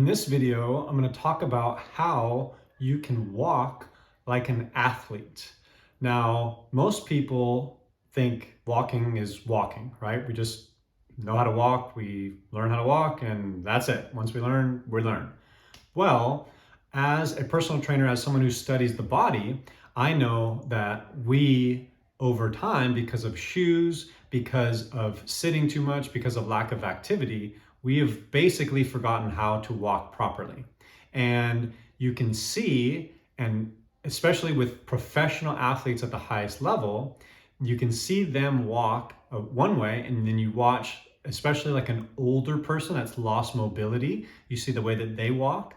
In this video, I'm going to talk about how you can walk like an athlete. Now, most people think walking is walking, right? We just know how to walk, we learn how to walk, and that's it. Once we learn, we learn. Well, as a personal trainer, as someone who studies the body, I know that we, over time, because of shoes, because of sitting too much, because of lack of activity, we have basically forgotten how to walk properly. And you can see, and especially with professional athletes at the highest level, you can see them walk one way, and then you watch, especially like an older person that's lost mobility, you see the way that they walk,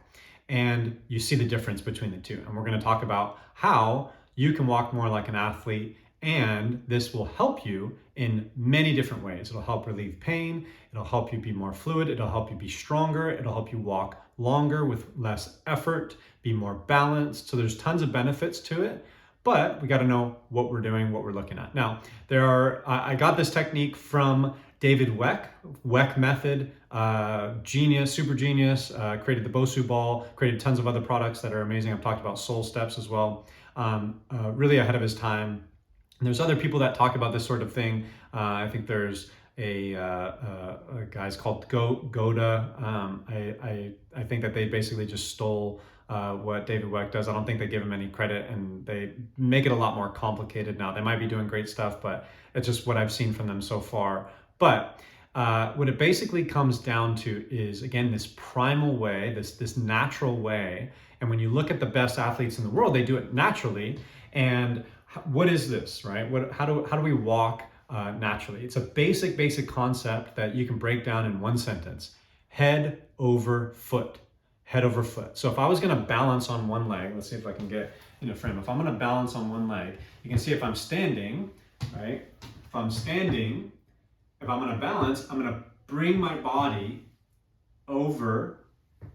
and you see the difference between the two. And we're going to talk about how you can walk more like an athlete, and this will help you in many different ways. It'll help relieve pain, it'll help you be more fluid, it'll help you be stronger, it'll help you walk longer with less effort, be more balanced. So there's tons of benefits to it, but we got to know what we're doing, what we're looking at. Now, I got this technique from David Weck method, genius, super genius, created the Bosu ball, created tons of other products that are amazing. I've talked about Soul Steps as well. Really ahead of his time. And there's other people that talk about this sort of thing. I think there's a guy's called Goda. I think that they basically just stole what David Weck does. I don't think they give him any credit, and they make it a lot more complicated now. They might be doing great stuff, but it's just what I've seen from them so far. But what it basically comes down to is, again, this primal way, this natural way. And when you look at the best athletes in the world, they do it naturally. And what is this, right? How do we walk naturally? It's a basic concept that you can break down in one sentence: head over foot. Head over foot. So if I was going to balance on one leg, let's see if I can get in a frame. If I'm going to balance on one leg, you can see if I'm standing, right? If I'm standing, if I'm going to balance, I'm going to bring my body over,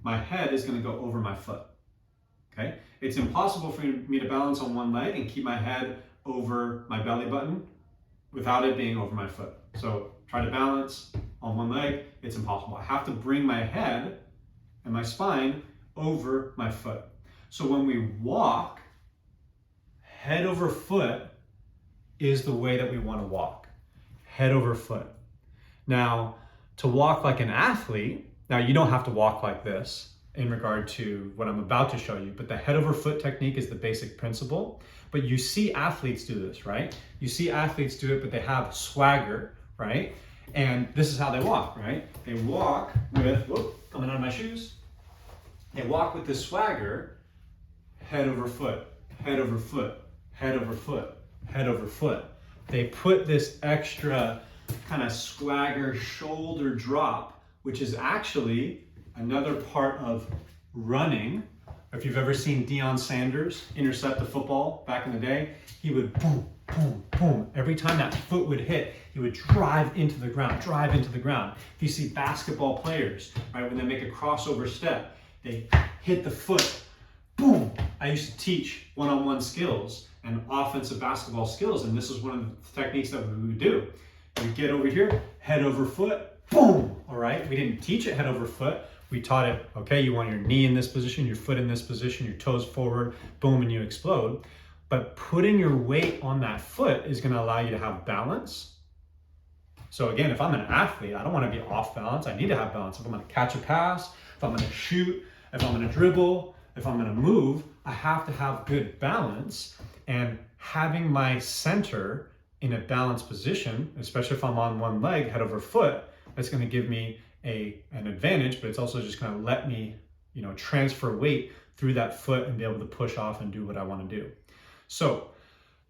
my head is going to go over my foot. Okay? It's impossible for me to balance on one leg and keep my head over my belly button without it being over my foot. So try to balance on one leg, it's impossible. I have to bring my head and my spine over my foot. So when we walk, head over foot is the way that we want to walk. Head over foot. Now, to walk like an athlete, now you don't have to walk like this in regard to what I'm about to show you, but the head over foot technique is the basic principle. But you see athletes do this, right? You see athletes do it, but they have swagger, right? And this is how they walk, right? They walk with, coming out of my shoes. They walk with this swagger, head over foot, head over foot, head over foot, head over foot. They put this extra kind of swagger shoulder drop, which is actually another part of running. If you've ever seen Deion Sanders intercept the football back in the day, he would boom, boom, boom. Every time that foot would hit, he would drive into the ground, drive into the ground. If you see basketball players, right, when they make a crossover step, they hit the foot, boom. I used to teach one-on-one skills and offensive basketball skills, and this is one of the techniques that we would do. We get over here, head over foot, boom, all right? We didn't teach it head over foot. We taught it, okay, you want your knee in this position, your foot in this position, your toes forward, boom, and you explode. But putting your weight on that foot is gonna allow you to have balance. So again, if I'm an athlete, I don't wanna be off balance. I need to have balance. If I'm gonna catch a pass, if I'm gonna shoot, if I'm gonna dribble, if I'm gonna move, I have to have good balance. And having my center in a balanced position, especially if I'm on one leg, head over foot, that's gonna give me an advantage, but it's also just gonna let me, transfer weight through that foot and be able to push off and do what I wanna do. So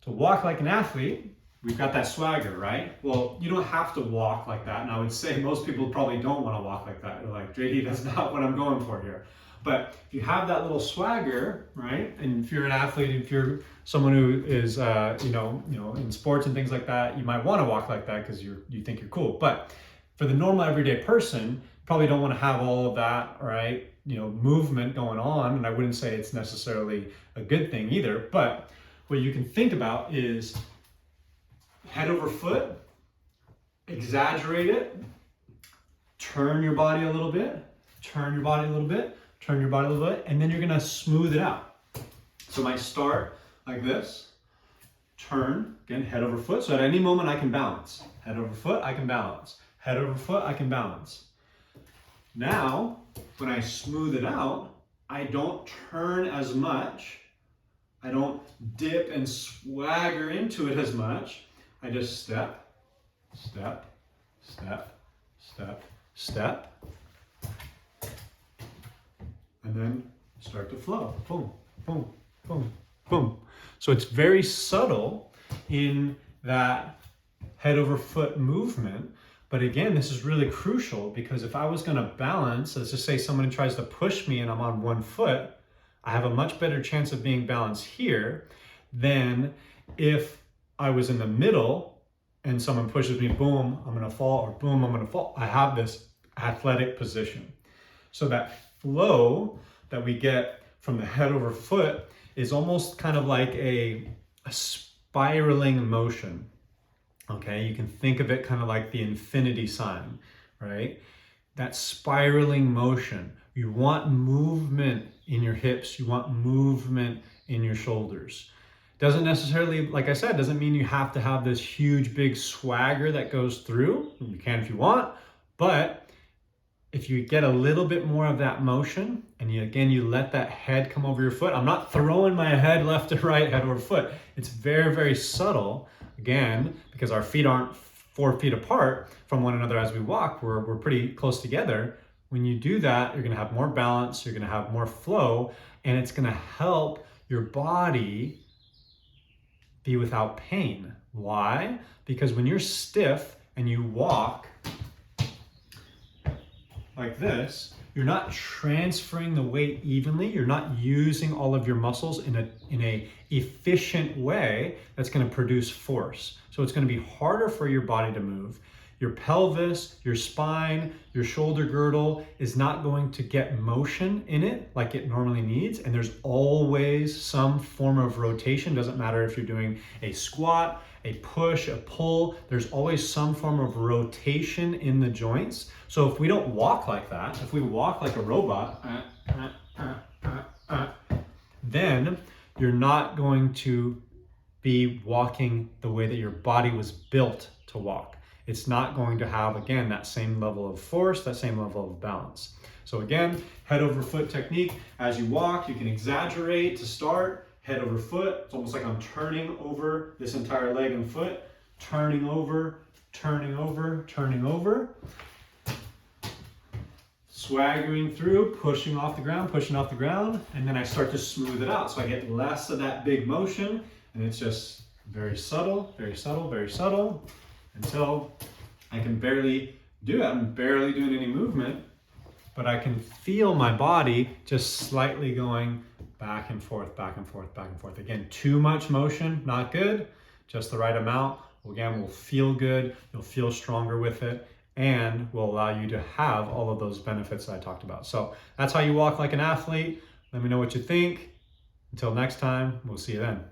to walk like an athlete, we've got that swagger, right? Well, you don't have to walk like that. And I would say most people probably don't want to walk like that. They're like, JD, that's not what I'm going for here. But if you have that little swagger, right? And if you're an athlete, if you're someone who is, in sports and things like that, you might want to walk like that because you think you're cool. But for the normal everyday person, probably don't want to have all of that, right? Movement going on. And I wouldn't say it's necessarily a good thing either. But what you can think about is head over foot, exaggerate it, turn your body a little bit, turn your body a little bit, turn your body a little bit, and then you're gonna smooth it out. So I start like this, turn, again, head over foot. So at any moment I can balance. Head over foot, I can balance. Head over foot, I can balance. Now, when I smooth it out, I don't turn as much. I don't dip and swagger into it as much. I just step, step, step, step, step, and then start to flow. Boom, boom, boom, boom. So it's very subtle in that head over foot movement. But again, this is really crucial because if I was going to balance, let's just say someone tries to push me and I'm on one foot, I have a much better chance of being balanced here than if I was in the middle and someone pushes me, boom, I'm going to fall, or boom, I'm going to fall. I have this athletic position. So that flow that we get from the head over foot is almost kind of like a spiraling motion. Okay, you can think of it kind of like the infinity sign, right? That spiraling motion. You want movement in your hips. You want movement in your shoulders. Doesn't necessarily, like I said, doesn't mean you have to have this huge, big swagger that goes through. You can if you want, but if you get a little bit more of that motion and you let that head come over your foot. I'm not throwing my head left to right, head over foot. It's very, very subtle. Again, because our feet aren't 4 feet apart from one another as we walk, we're pretty close together. When you do that, you're gonna have more balance, you're gonna have more flow, and it's gonna help your body be without pain. Why? Because when you're stiff and you walk like this, you're not transferring the weight evenly. You're not using all of your muscles in a efficient way that's going to produce force. So it's going to be harder for your body to move. Your pelvis, your spine, your shoulder girdle is not going to get motion in it like it normally needs. And there's always some form of rotation. Doesn't matter if you're doing a squat, a push, a pull, there's always some form of rotation in the joints. So if we don't walk like that, if we walk like a robot, then you're not going to be walking the way that your body was built to walk. It's not going to have, again, that same level of force, that same level of balance. So again, head over foot technique. As you walk, you can exaggerate to start. Head over foot. It's almost like I'm turning over this entire leg and foot. Turning over, turning over, turning over. Swaggering through, pushing off the ground, and then I start to smooth it out. So I get less of that big motion, and it's just very subtle, very subtle, very subtle, until I can barely do it. I'm barely doing any movement, but I can feel my body just slightly going back and forth, back and forth, back and forth. Again, too much motion, not good. Just the right amount. Again, will feel good. You'll feel stronger with it, and will allow you to have all of those benefits that I talked about. So that's how you walk like an athlete. Let me know what you think. Until next time, we'll see you then.